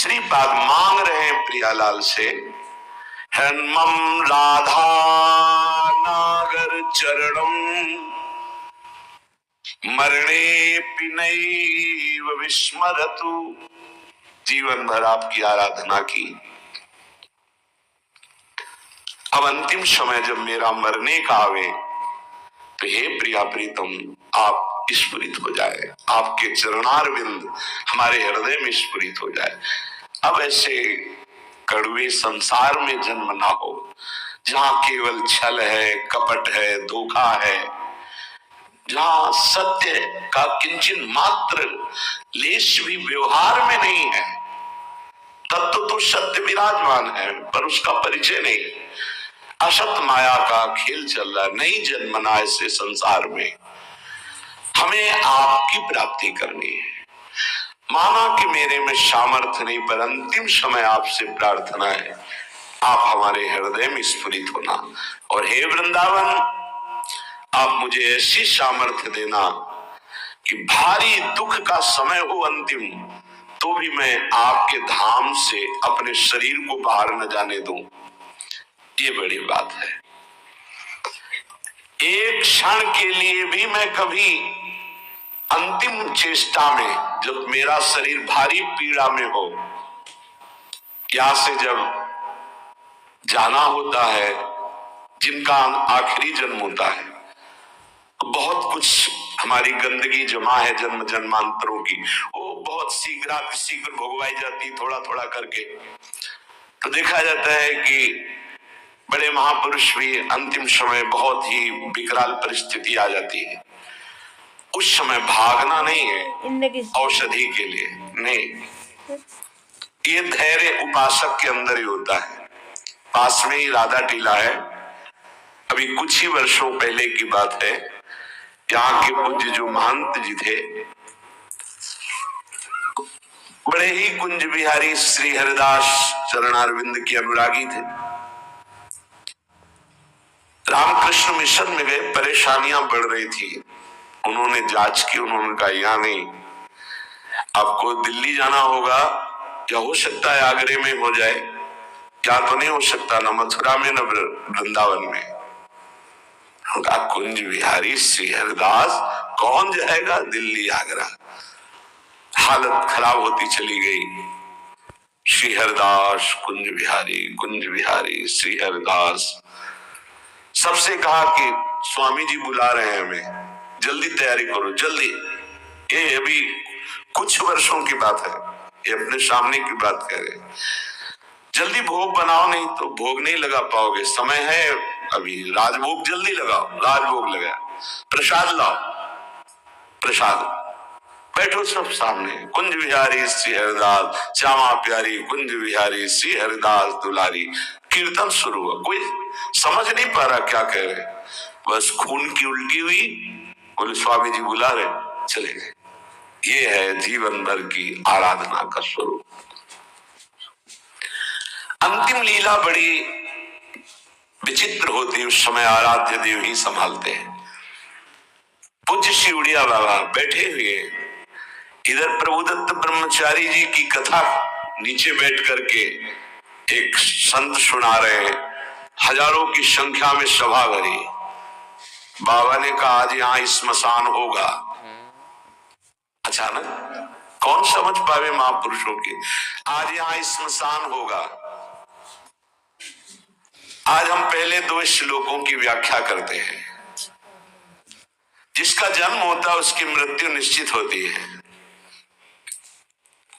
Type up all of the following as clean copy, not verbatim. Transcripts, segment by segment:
श्रीपाद मांग रहे हैं प्रियालाल से, हन्मम राधा नागर चरणम मरणे पिनैव विस्मरतु। जीवन भर आपकी आराधना की, अब अंतिम समय जब मेरा मरने का आवे तो हे प्रिया प्रीतम आप स्फुरित हो जाए, आपके चरणारविंद हमारे हृदय में स्फुरित हो जाए। अब ऐसे कड़वे संसार में जन्म ना हो जहां केवल छल है, कपट है, धोखा है, जहां सत्य का किंचन मात्र लेश भी व्यवहार में नहीं है। तत्व तो सत्य विराजमान है पर उसका परिचय नहीं। असत माया का खेल चल रहा, नहीं जन्मना ऐसे संसार में। हमें आपकी प्राप्ति करनी है। माना कि मेरे में सामर्थ्य नहीं, पर अंतिम समय आपसे प्रार्थना है आप हमारे हृदय में स्फुरित होना। और हे वृंदावन, आप मुझे ऐसी सामर्थ्य देना कि भारी दुख का समय हो अंतिम, तो भी मैं आपके धाम से अपने शरीर को बाहर न जाने दूं। ये बड़ी बात है। एक क्षण के लिए भी मैं कभी अंतिम चेष्टा में, जब मेरा शरीर भारी पीड़ा में हो, यहां से जब जाना होता है, जिनका आखिरी जन्म होता है, बहुत कुछ हमारी गंदगी जमा है जन्म जन्मांतरों की, वो बहुत शीघ्र भोगवाई जाती थोड़ा थोड़ा करके। तो देखा जाता है कि बड़े महापुरुष भी अंतिम समय बहुत ही विकराल परिस्थिति आ जाती है, उस समय भागना नहीं है औषधि के लिए, नहीं, ये धैर्य उपासक के अंदर ही होता है। पास में ही राधा टीला है, अभी कुछ ही वर्षों पहले की बात है। यहाँ के पूज्य जो महंत जी थे, बड़े ही कुंज बिहारी श्री हरिदास चरणारविंद के अनुरागी थे। रामकृष्ण मिशन में गए, परेशानियां बढ़ रही थी। उन्होंने जांच की, उन्होंने कहा यहाँ नहीं, आपको दिल्ली जाना होगा, या हो सकता है आगरे में हो जाए, क्या तो नहीं हो सकता, न मथुरा में न वृंदावन में। कुंज बिहारी श्री हरिदास कौन जाएगा दिल्ली आगरा। हालत खराब होती चली गई। श्री हरिदास कुंज बिहारी श्री हरिदास। सबसे कहा कि स्वामी जी बुला रहे हैं हमें, जल्दी तैयारी करो जल्दी। ये अभी कुछ वर्षों की बात है, ये अपने सामने की बात कह रहे हैं। जल्दी भोग बनाओ, नहीं तो भोग नहीं लगा पाओगे, समय है अभी, राजभोग जल्दी लगाओ। राजभोग लगा, प्रसाद लाओ, प्रसाद। बैठो सब सामने। कुंज बिहारी श्री हरिदास श्यामा प्यारी, कुंज बिहारी श्री हरिदास दुलारी। कीर्तन शुरू हुआ, कोई समझ नहीं पा रहा क्या कह रहे, बस खून की उल्टी हुई, बोले स्वामी जी बुला रहे, चले गए। ये है जीवन भर की आराधना का स्वरूप। अंतिम लीला बड़ी विचित्र होती, उस समय आराध्य देव ही संभालते हैं। पूज्य श्री उड़िया बाबा बैठे हुए, इधर प्रभुदत्त ब्रह्मचारी जी की कथा नीचे बैठ करके एक संत सुना रहे हैं, हजारों की संख्या में सभा भरी। बाबा ने कहा आज यहाँ स्मशान होगा। अचानक कौन समझ पावे महापुरुषों की, आज यहाँ स्मशान होगा। आज हम पहले 2 श्लोकों की व्याख्या करते हैं। जिसका जन्म होता है उसकी मृत्यु निश्चित होती है।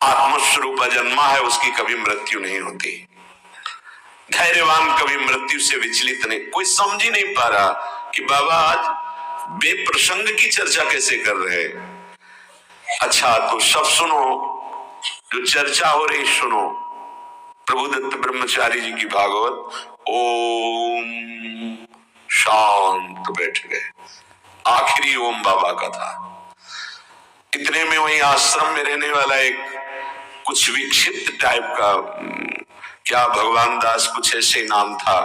आत्मस्वरूप जन्मा है, उसकी कभी मृत्यु नहीं होती। धैर्यवान कभी मृत्यु से विचलित नहीं। कोई समझ ही नहीं पा रहा कि बाबा आज बेप्रसंग की चर्चा कैसे कर रहे हैं। अच्छा तो सब सुनो, जो चर्चा हो रही सुनो। प्रभुदत्त ब्रह्मचारी जी की भागवत। ओम शांत बैठ गए, आखिरी ओम बाबा का था। इतने में वही आश्रम में रहने वाला एक कुछ विक्षिप्त टाइप का, क्या भगवान दास कुछ ऐसे नाम था,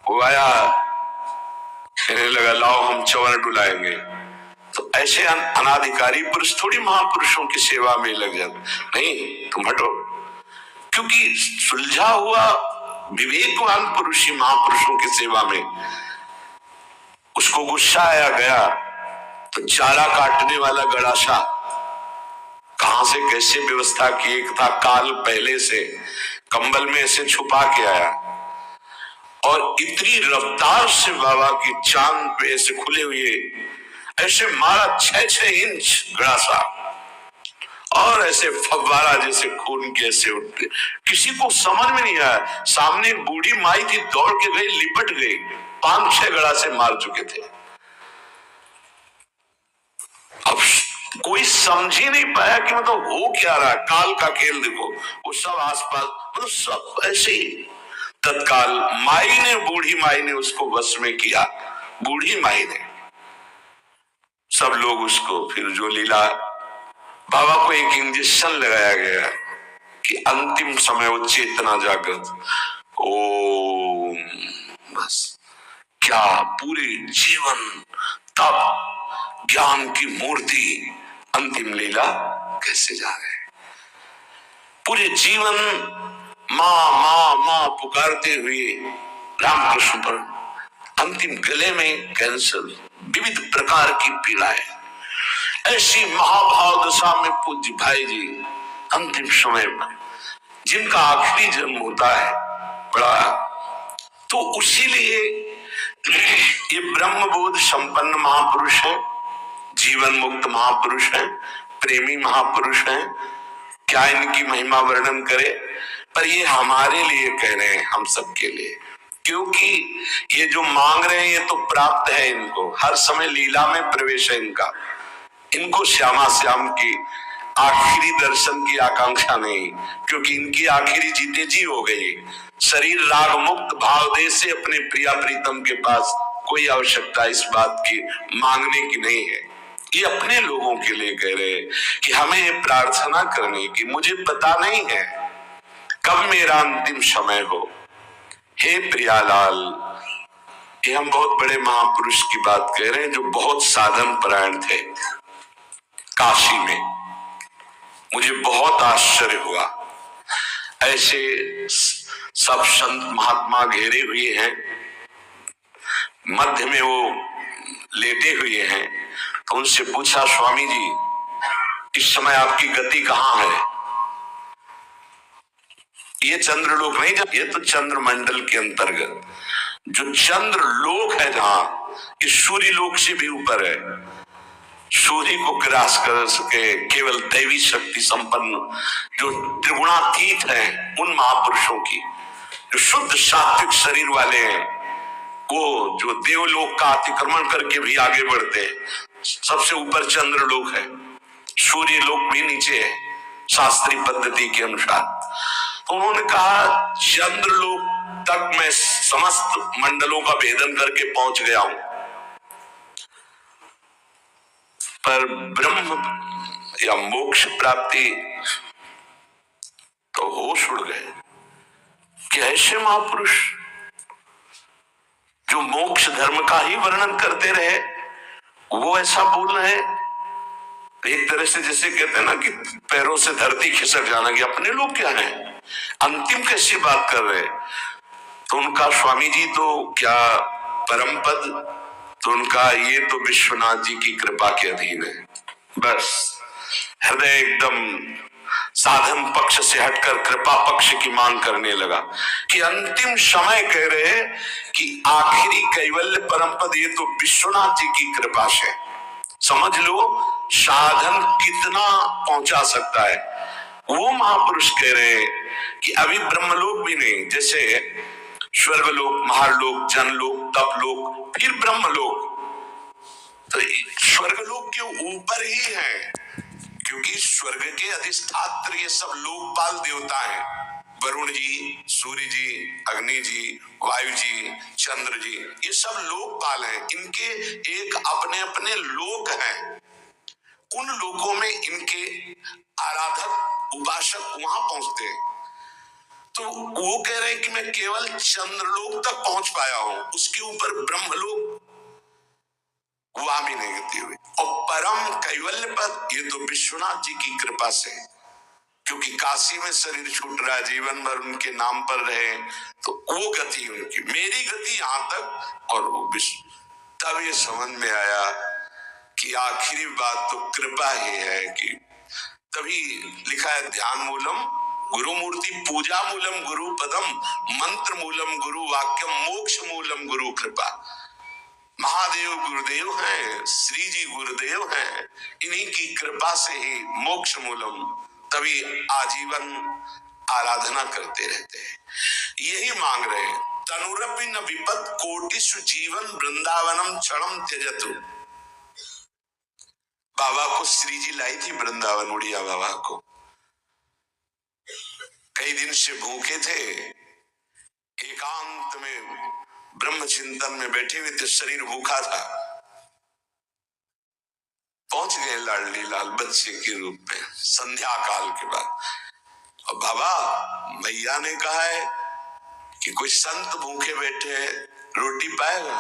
वो आया, कहने लगा लाओ हम चवर डुलाएंगे। तो ऐसे अनाधिकारी पुरुष थोड़ी महापुरुषों की सेवा में लग जाते, नहीं तुम हटो। क्योंकि सुलझा हुआ विवेकवान पुरुष ही महापुरुषों की सेवा में, उसको गुस्सा आया गया तो चारा काटने वाला गड़ासा कहां से कैसे व्यवस्था की, एक था काल पहले से कंबल में ऐसे छुपा के आया और इतनी रफ्तार से बाबा की चांद पे ऐसे खुले हुए ऐसे मारा 6-6 इंच गड़ासा और ऐसे फव्वारा जैसे खून के ऐसे उठते। किसी को समझ में नहीं आया। सामने एक बूढ़ी माई थी, दौड़ के गई, लिपट गई, 5-6 गड़ासे मार चुके थे। अब कोई समझ ही नहीं पाया कि मतलब हो क्या रहा है। काल का खेल देखो, वो सब आसपास मतलब सब ऐसे ही। तत्काल माई ने, बूढ़ी माई ने उसको वश में किया। बूढ़ी माई ने, सब लोग उसको, फिर जो लीला, बाबा को एक इंजेक्शन लगाया गया कि अंतिम समय वो चेतना जागृत। ओम, बस क्या पूरे जीवन तब ज्ञान की मूर्ति अंतिम लीला कैसे जा रहे हैं। पूरे जीवन माँ माँ माँ पुकारते हुए रामकृष्ण पर, अंतिम गले में कैंसर, विविध प्रकार की पीड़ाएं, ऐसी महाभाव दशा में पूज्य भाई जी अंतिम समय में, जिनका आखिरी जन्म होता है बड़ा, तो उसीलिए ये ब्रह्मबोध संपन्न महापुरुष है, जीवन मुक्त महापुरुष है, प्रेमी महापुरुष है। क्या इनकी महिमा वर्णन करे, पर ये हमारे लिए कह रहे हैं, हम सबके लिए, क्योंकि ये जो मांग रहे हैं ये तो प्राप्त है इनको, हर समय लीला में प्रवेश है इनका। इनको श्यामा श्याम की आखिरी दर्शन की आकांक्षा नहीं, क्योंकि इनकी आखिरी जीते जी हो गई। शरीर राग मुक्त भाव दे से अपने प्रिया प्रीतम के पास कोई आवश्यकता इस बात की मांगने की नहीं है। ये अपने लोगों के लिए कह रहे हैं कि हमें ये प्रार्थना करने की, मुझे पता नहीं है कब मेरा अंतिम समय हो। हे प्रियालाल, ये हम बहुत बड़े महापुरुष की बात कह रहे हैं जो बहुत साधन परायण थे। काशी में मुझे बहुत आश्चर्य हुआ, ऐसे सब संत महात्मा घेरे हुए हैं, मध्य में वो लेटे हुए हैं। तो उनसे पूछा, स्वामी जी इस समय आपकी गति कहाँ है? ये चंद्रलोक नहीं, जब ये तो चंद्रमंडल के अंतर्गत जो चंद्रलोक है, जहां ये सूर्य लोक से भी ऊपर है, सूर्य को क्रॉस कर सके केवल दैवी शक्ति संपन्न जो त्रिगुणातीत हैं, उन महापुरुषों की, जो शुद्ध सात्विक शरीर वाले हैं, वो जो देवलोक का अतिक्रमण करके भी आगे बढ़ते हैं, सबसे ऊपर चंद्रलोक है, सूर्य लोक भी नीचे है शास्त्रीय पद्धति के अनुसार। तो उन्होंने कहा चंद्रलोक तक मैं समस्त मंडलों का भेदन करके पहुंच गया हूं, पर ब्रह्म या मोक्ष प्राप्ति तो होश उड़ गए कि ऐसे महापुरुष जो मोक्ष धर्म का ही वर्णन करते रहे, वो ऐसा बोल रहे। एक तरह से जैसे कहते हैं ना कि पैरों से धरती खिसक जाना, कि अपने लोग क्या हैं, अंतिम कैसी बात कर रहे। तो उनका स्वामी जी तो क्या परम पद, तो उनका ये तो विश्वनाथ जी की कृपा के अधीन है। बस हृदय एकदम साधन पक्ष से हटकर कृपा पक्ष की मांग करने लगा कि अंतिम समय कह रहे कि आखिरी कैवल्य परम पद ये तो विश्वनाथ जी की कृपा से। समझ लो साधन कितना पहुंचा सकता है। वो महापुरुष कह रहे हैं कि अभी ब्रह्मलोक भी नहीं, जैसे स्वर्गलोक, महालोक, जनलोक, तपलोक, फिर ब्रह्मलोक, तो स्वर्गलोक के ऊपर ही है, क्योंकि स्वर्ग के अधिष्ठात्र ये सब लोकपाल देवता हैं, वरुण जी, सूर्य जी, अग्नि जी, वायु जी, चंद्र जी, ये सब लोकपाल हैं। इनके एक अपने अपने लोक हैं, उन लोकों में इनके आराधक उपासक वहां पहुंचते हैं। तो वो कह रहे हैं कि मैं केवल चंद्रलोक तक पहुंच पाया हूं, उसके ऊपर ब्रह्मलोक वहां भी नहीं गति हुई। और परम कैवल्य पद ये तो विश्वनाथ जी की कृपा से, क्योंकि काशी में शरीर छूट रहा है, जीवन भर उनके नाम पर रहे, तो वो गति उनकी, मेरी गति यहां तक और वो विश्व। तब ये समझ में आया कि आखिरी बात तो कृपा ही है। कि तभी लिखा है ध्यान मूलम गुरु मूर्ति, पूजा मूलम गुरु पदम, मंत्र मूलम गुरु वाक्यम, मोक्ष मूलम गुरु कृपा। महादेव गुरुदेव हैं, श्री जी गुरुदेव हैं, इन्हीं की कृपा से ही मोक्ष मूलम। तभी आजीवन आराधना करते रहते हैं, यही मांग रहे हैं। तनुरपि न विपत कोटिषु जीवन वृंदावनम क्षणम त्यजतु। बाबा को श्री जी लाई थी वृंदावन, उड़िया बाबा को। कई दिन से भूखे थे, एकांत में ब्रह्म चिंतन में बैठे हुए थे, शरीर भूखा था। पहुंच गए लाडली लाल बच्चे के रूप में संध्या काल के बाद। और बाबा मैया ने कहा है कि कोई संत भूखे बैठे हैं, रोटी पाएगा।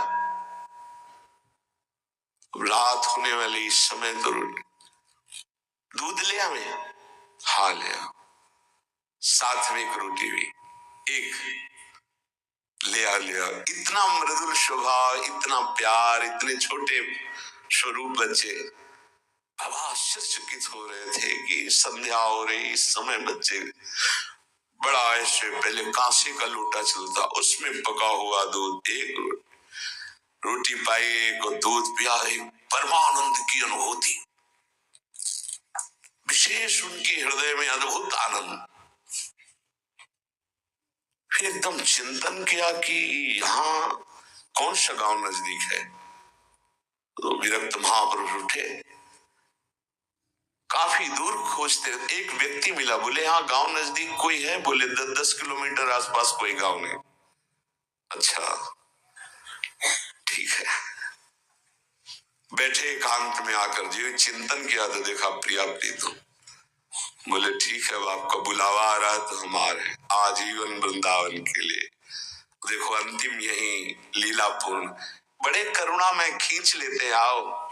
रात होने वाली इस समय तो दूध ले आवे, हाँ ले आओ, साथ में एक रोटी भी, एक ले आ। इतना मृदुल स्वभाव, इतना प्यार, इतने छोटे स्वरूप बच्चे। बाबा आश्चर्यचकित हो रहे थे कि संध्या हो रही, इस समय बच्चे बड़ा ऐसे, पहले कांसे का लोटा चलता, उसमें पका हुआ दूध, एक रोटी पाई, एक दूध पिया, एक परमानंद की अनुभूति, विशेष उनके हृदय में अद्भुत आनंद। फिर एकदम चिंतन किया कि यहाँ कौन सा गांव नजदीक है। तो विरक्त महापुरुष उठे, काफी दूर खोजते, एक व्यक्ति मिला, बोले हाँ गांव नजदीक कोई है? बोले 10 किलोमीटर आसपास कोई गांव नहीं। अच्छा ठीक है। बैठे एकांत में आकर जो चिंतन किया तो देखा प्रिया प्रीतम। बोले ठीक है, आपका बुलावा आ रहा है तो हम आ रहे हैं आजीवन वृंदावन के लिए। देखो अंतिम यही लीलापूर्ण, बड़े करुणा में खींच लेते हैं, आओ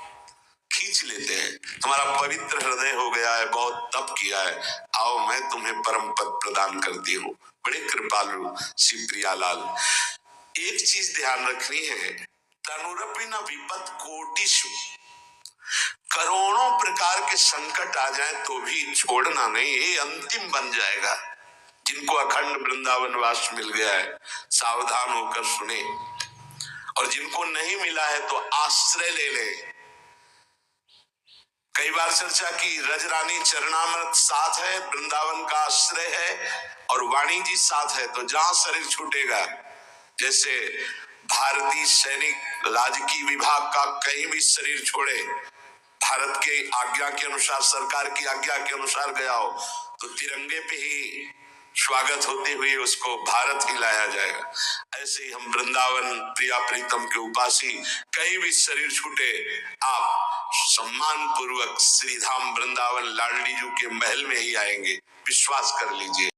खींच लेते हैं, तुम्हारा पवित्र हृदय हो गया है, बहुत तप किया है, आओ मैं तुम्हें परम पद प्रदान करती हूँ। बड़े कृपालु श्री प्रियालाल। एक चीज ध्यान रखनी है, तनुरपि न विपत कोटिषु, करोड़ों प्रकार के संकट आ जाए तो भी छोड़ना नहीं, ये अंतिम बन जाएगा। जिनको अखंड वृंदावन वास मिल गया है सावधान होकर सुने, और जिनको नहीं मिला है तो आश्रय ले ले। कई बार चर्चा की, रजरानी चरणामृत साथ है, वृंदावन का आश्रय है, और वाणी जी साथ है, तो जहां शरीर छूटेगा, जैसे भारतीय सैनिक राजकीय विभाग का कहीं भी शरीर छोड़े, भारत के आज्ञा के अनुसार, सरकार की आज्ञा के अनुसार गया हो, तो तिरंगे पे ही स्वागत होते हुए उसको भारत ही लाया जाएगा। ऐसे ही हम वृंदावन प्रिया प्रीतम के उपासी, कहीं भी शरीर छूटे, आप सम्मान पूर्वक श्रीधाम वृंदावन लाडली जी के महल में ही आएंगे, विश्वास कर लीजिए।